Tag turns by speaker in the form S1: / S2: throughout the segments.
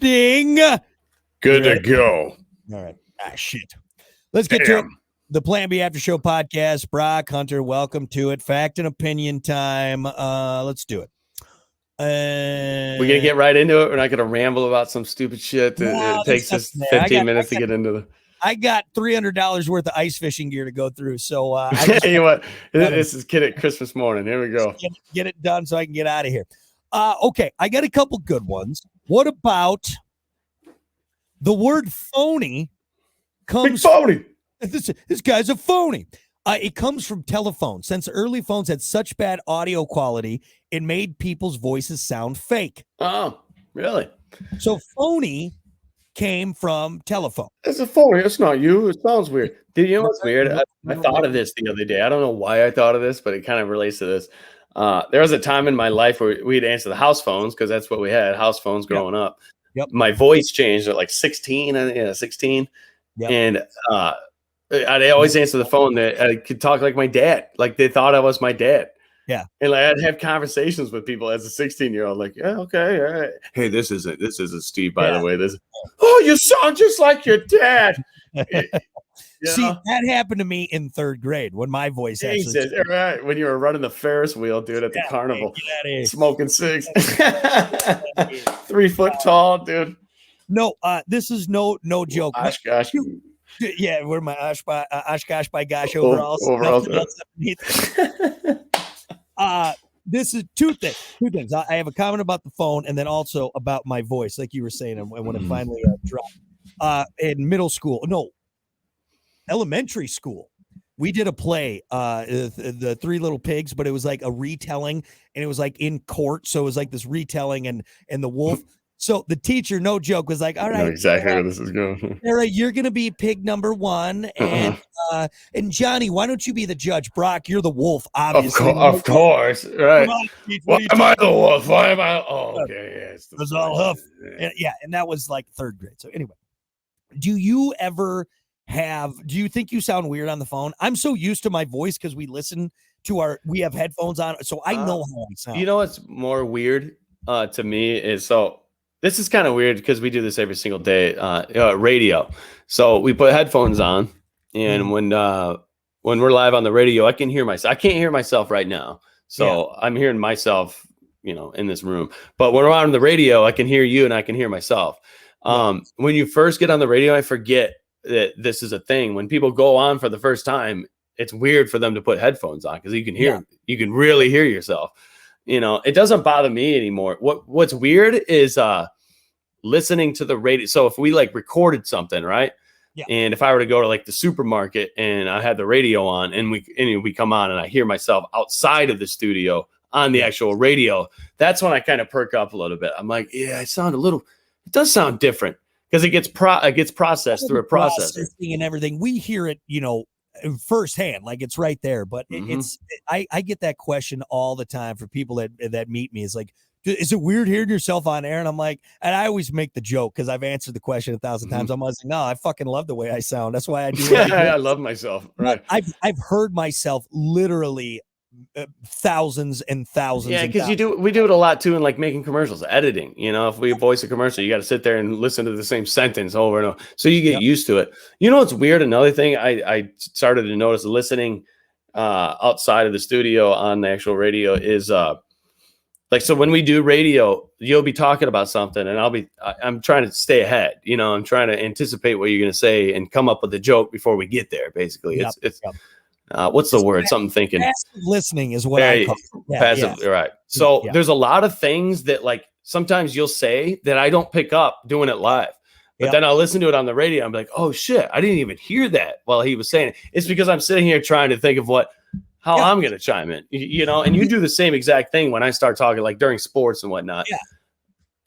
S1: Ding.
S2: Good to go.
S1: All right. Shit. Let's get to it. The Plan B After Show podcast. Brock, Hunter, welcome to it. Fact and opinion time. Let's do it.
S2: We're going to get right into it. We're not going to ramble about some stupid shit. It takes us 15 minutes to get into the...
S1: I got $300 worth of ice fishing gear to go through. So I
S2: tell you what, this is Kid at Christmas morning. Here we go.
S1: Get it done so I can get out of here. Okay, I got a couple good ones. What about the word phony comes...
S2: Big phony.
S1: This guy's a phony. It comes from telephones. Since early phones had such bad audio quality, it made people's voices sound fake.
S2: Oh, really?
S1: So phony came from telephone.
S2: It's a phony. It's not you. It sounds weird. Dude, you know what's weird? I thought of this the other day. I don't know why I thought of this, but it kind of relates to this. There was a time in my life where we'd answer the house phones because that's what we had, house phones growing up.
S1: Yep.
S2: My voice changed at like 16. 16. Yep. And I'd always answer the phone that I could talk like my dad. Like they thought I was my dad.
S1: Yeah.
S2: And like I'd have conversations with people as a 16-year-old, like, yeah, okay, all right. Hey, this isn't Steve, by the way. Oh, you sound just like your dad.
S1: See, that happened to me in third grade when my voice
S2: actually right. When you were running the Ferris wheel, dude, at the carnival, smoking cigs. 3 foot tall, dude.
S1: No, this is no joke.
S2: Gosh.
S1: Yeah, we're my Oshkosh by gosh overalls. This is two things. I have a comment about the phone and then also about my voice, like you were saying, and when it finally dropped. In elementary school, we did a play, the Three Little Pigs, but it was like a retelling, and it was like in court, so it was like this retelling, and the wolf. So the teacher, no joke, was like, all right,
S2: I know exactly where this is going.
S1: Sarah, you're going to be pig number 1. And Johnny, why don't you be the judge? Brock, you're the wolf, obviously.
S2: Of course. Right. Why am I the wolf? Why am I? Oh, okay. Yeah,
S1: it's all huff. And that was like third grade. So anyway, do you think you sound weird on the phone? I'm so used to my voice because we have headphones on. So I know how I sound.
S2: You know what's more weird to me is this is kind of weird because we do this every single day. Radio. So we put headphones on, and when we're live on the radio, I can hear myself. I can't hear myself right now, so I'm hearing myself, in this room. But when we're on the radio, I can hear you and I can hear myself. When you first get on the radio, I forget that this is a thing. When people go on for the first time, it's weird for them to put headphones on because you can hear, you can really hear yourself. It doesn't bother me anymore. What's weird is listening to the radio. So if we like recorded something, right? Yeah. And if I were to go to like the supermarket and I had the radio on and we come on and I hear myself outside of the studio on the actual radio, that's when I kind of perk up a little bit. I'm like, yeah, it does sound different because it gets processed through a processor
S1: and everything. We hear it, firsthand, like it's right there, but I get that question all the time for people that meet me. Is like, is it weird hearing yourself on air? And I'm like, and I always make the joke because I've answered the question 1,000 times. I'm always like, no, I fucking love the way I sound. That's why I do.
S2: I love myself. Right.
S1: I've heard myself literally thousands and thousands.
S2: Yeah, because we do it a lot too in like making commercials, editing. If we voice a commercial, you got to sit there and listen to the same sentence over and over, so you get used to it. What's weird? Another thing I started to notice listening outside of the studio on the actual radio is so when we do radio, you'll be talking about something and I'm trying to stay ahead. I'm trying to anticipate what you're going to say and come up with a joke before we get there. Basically, what's the word? Something thinking.
S1: Passive listening is what I call it.
S2: Passive, right. So there's a lot of things that like sometimes you'll say that I don't pick up doing it live. But then I'll listen to it on the radio. I'm like, oh shit, I didn't even hear that while he was saying it. It's because I'm sitting here trying to think of how I'm going to chime in, and you do the same exact thing when I start talking like during sports and whatnot. Yeah.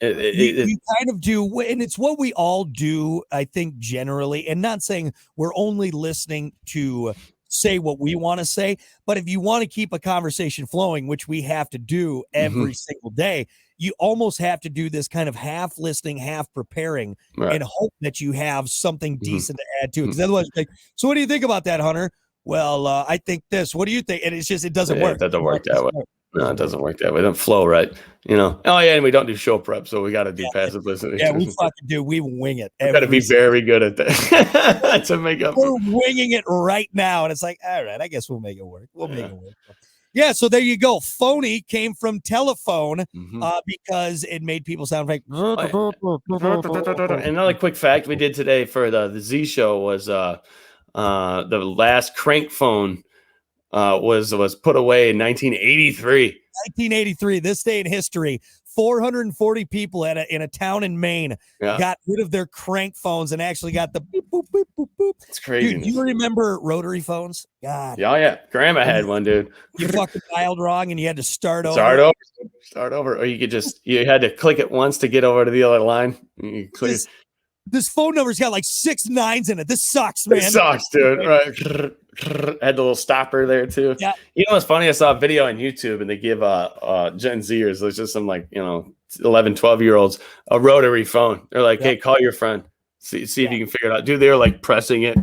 S1: You kind of do. And it's what we all do, I think, generally, and not saying we're only listening to say what we want to say, but if you want to keep a conversation flowing, which we have to do every single day, you almost have to do this kind of half listening, half preparing, and hope that you have something decent to add to it. Because otherwise, like, so what do you think about that, Hunter? Well, I think this. What do you think? And it's just, it doesn't work.
S2: It doesn't work that way. No, it doesn't work that way. It doesn't flow right. You know. Oh yeah, and we don't do show prep, so we got to do passive listening.
S1: Yeah, we fucking do. We wing it.
S2: We got to be very good at that to make up.
S1: We're winging it right now, and it's like, all right, I guess we'll make it work. We'll make it work. Yeah, so there you go. Phony came from telephone because it made people sound like.
S2: Another quick fact we did today for the Z show was the last crank phone was put away in 1983.
S1: 1983, this day in history, 440 people in a town in Maine got rid of their crank phones and actually got the beep, boop, boop, boop, boop.
S2: It's crazy.
S1: Do you remember rotary phones? God.
S2: Oh, yeah. Grandma had one, dude.
S1: You fucking dialed wrong and you had to start over.
S2: Start over. Or you had to click it once to get over to the other line. You click
S1: this phone number's got like 6 9s in it. This sucks, man.
S2: It sucks, dude. Right. Had the little stopper there too.
S1: Yeah.
S2: You know what's funny? I saw a video on YouTube and they give Gen Zers, there's just some 11, 12-year-olds a rotary phone. They're like, hey, call your friend. See if you can figure it out. Dude, they were like pressing it.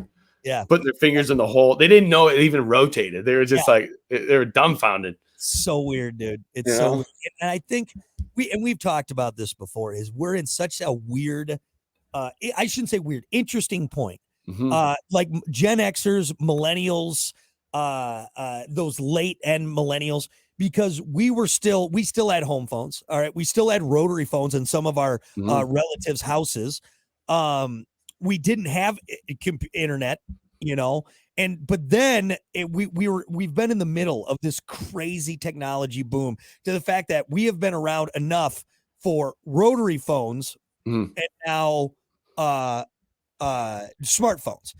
S1: Yeah.
S2: Putting their fingers in the hole. They didn't know it even rotated. They were just they were dumbfounded.
S1: So weird, dude. It's so weird. And I think we've talked about this before, is we're in such a weird I shouldn't say weird, interesting point. Like Gen Xers, millennials, those late end millennials, because we still had home phones. All right. We still had rotary phones in some of our relatives' houses. We didn't have internet, but then we've been in the middle of this crazy technology boom, to the fact that we have been around enough for rotary phones and now smartphones.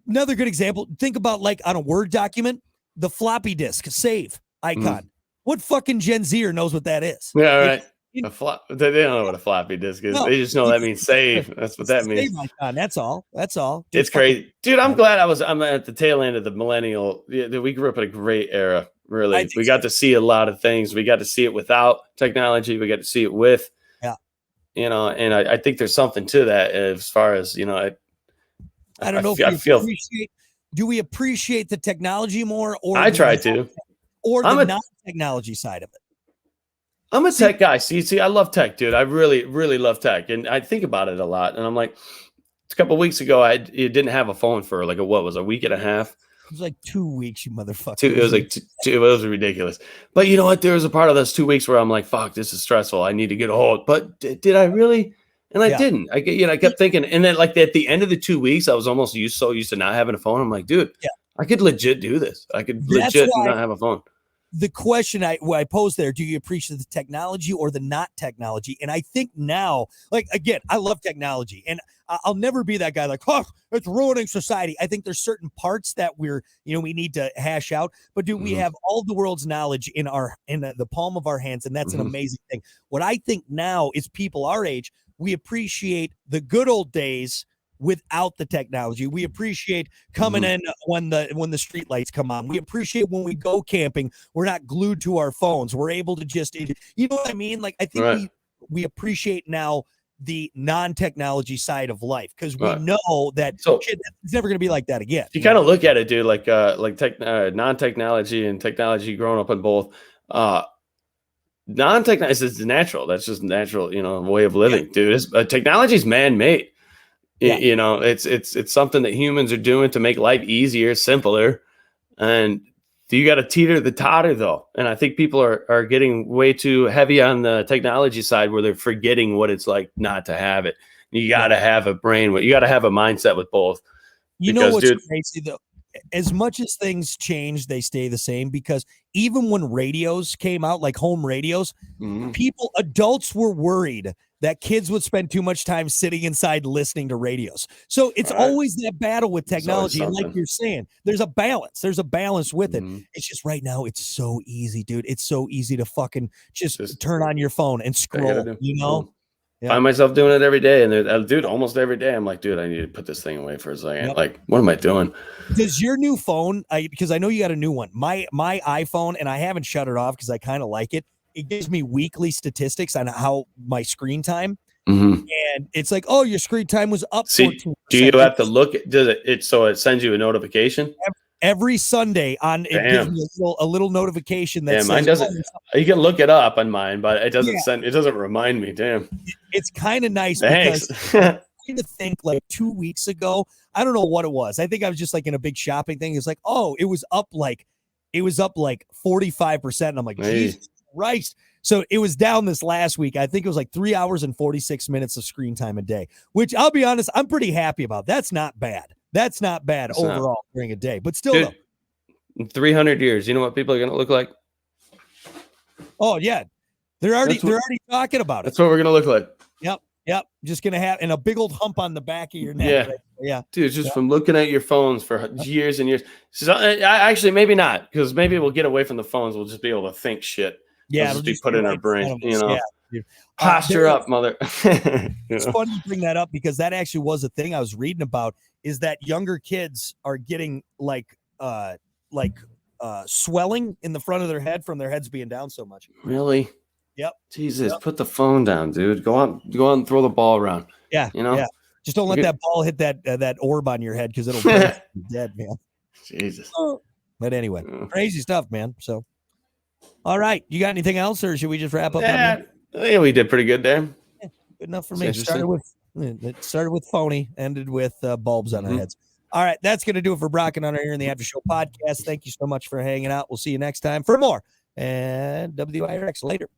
S1: Another good example, think about like on a Word document, the floppy disk save icon. What fucking Gen Zer knows what that is?
S2: Yeah, right. They don't know what a floppy disk is. No, they just know that means save. That's what that means.
S1: Icon. That's all.
S2: It's crazy, dude. I'm glad I'm at the tail end of the millennial. We grew up in a great era. Really, we got to see a lot of things. We got to see it without technology. We got to see it with. And I think there's something to that as far as,
S1: I don't know do we appreciate the technology more, or
S2: I try to,
S1: or the non-technology side of it?
S2: I'm a tech guy. See, I love tech, dude. I really, really love tech. And I think about it a lot. And I'm like, a couple of weeks ago, I didn't have a phone for like a week and a half.
S1: It was like 2 weeks, you motherfucker.
S2: It was like it was ridiculous. But you know what? There was a part of those 2 weeks where I'm like, fuck, this is stressful. I need to get a hold. But did I really? And I didn't. I kept thinking. And then like at the end of the 2 weeks, I was almost used to not having a phone. I'm like, dude, I could legit do this. I could legit not have a phone.
S1: The question I posed there, do you appreciate the technology or the not technology? And I think now, like, again, I love technology, and I'll never be that guy like, oh, it's ruining society. I think there's certain parts that we need to hash out, but we have all the world's knowledge in the palm of our hands, and that's an amazing thing. What I think now is people our age, we appreciate the good old days without the technology. We appreciate coming in when the street lights come on. We appreciate when we go camping, we're not glued to our phones. We're able to just, you know what I mean? Like, I think we appreciate now the non-technology side of life, because we know that it's never going to be like that again.
S2: You kind of look at it, dude, like non-technology and technology, growing up in both. Non-technology is natural. That's just natural, way of living, dude. Technology is man-made. It's something that humans are doing to make life easier, simpler, and you got to teeter the totter though. And I think people are getting way too heavy on the technology side, where they're forgetting what it's like not to have it. You got to have a brain. You got to have a mindset with both.
S1: What's crazy though? As much as things change, they stay the same, because even when radios came out, like home radios, adults were worried that kids would spend too much time sitting inside listening to radios. So it's always that battle with technology. And like you're saying, there's a balance. There's a balance with it. It's just right now, it's so easy, dude. It's so easy to fucking just turn on your phone and scroll,
S2: Find myself doing it every day. And dude, almost every day, I'm like, dude, I need to put this thing away for a second. Like, what am I doing?
S1: Does your new phone, because I know you got a new one, my iPhone, and I haven't shut it off because I kind of like it. It gives me weekly statistics on how my screen time. And it's like, oh, your screen time was up.
S2: See, do you have to look at, does it so it sends you a notification?
S1: every Sunday on it gives me a little notification that says,
S2: mine doesn't. You can look it up on mine, but it doesn't send. It doesn't remind me. Damn.
S1: It's kind of nice
S2: Thanks.
S1: because I kind of think like 2 weeks ago, I don't know what it was. I think I was just like in a big shopping thing. It's like, oh, it was up like 45%. And I'm like, Jesus Christ. So it was down this last week. I think it was like 3 hours and 46 minutes of screen time a day, which I'll be honest, I'm pretty happy about. That's not bad. That's not bad overall during a day, but still,
S2: dude, in 300 years, you know what people are going to look like?
S1: Oh yeah. They're already talking about it.
S2: That's what we're going to look like.
S1: Yep. Just going to have, and a big old hump on the back of your neck.
S2: Yeah.
S1: Right? Yeah.
S2: Dude, just from looking at your phones for years and years. So, actually, maybe not, because maybe we'll get away from the phones. We'll just be able to think shit.
S1: Yeah.
S2: It'll just be put in our brain, you know.
S1: Yeah.
S2: Posture up, mother.
S1: It's funny you bring that up because that actually was a thing I was reading about, is that younger kids are getting like swelling in the front of their head from their heads being down so much.
S2: Really?
S1: Yep.
S2: Jesus, put the phone down, dude. Go out and throw the ball around.
S1: Yeah.
S2: You know?
S1: Yeah. Just don't let that ball hit that orb on your head because it'll break you dead, man.
S2: Jesus.
S1: But anyway, crazy stuff, man. So, all right. You got anything else, or should we just wrap up?
S2: Yeah, we did pretty good there.
S1: Yeah, good enough for me. It started with phony, ended with bulbs on our heads. All right. That's going to do it for Brock and Hunter here in the After Show podcast. Thank you so much for hanging out. We'll see you next time for more. And WIRX later.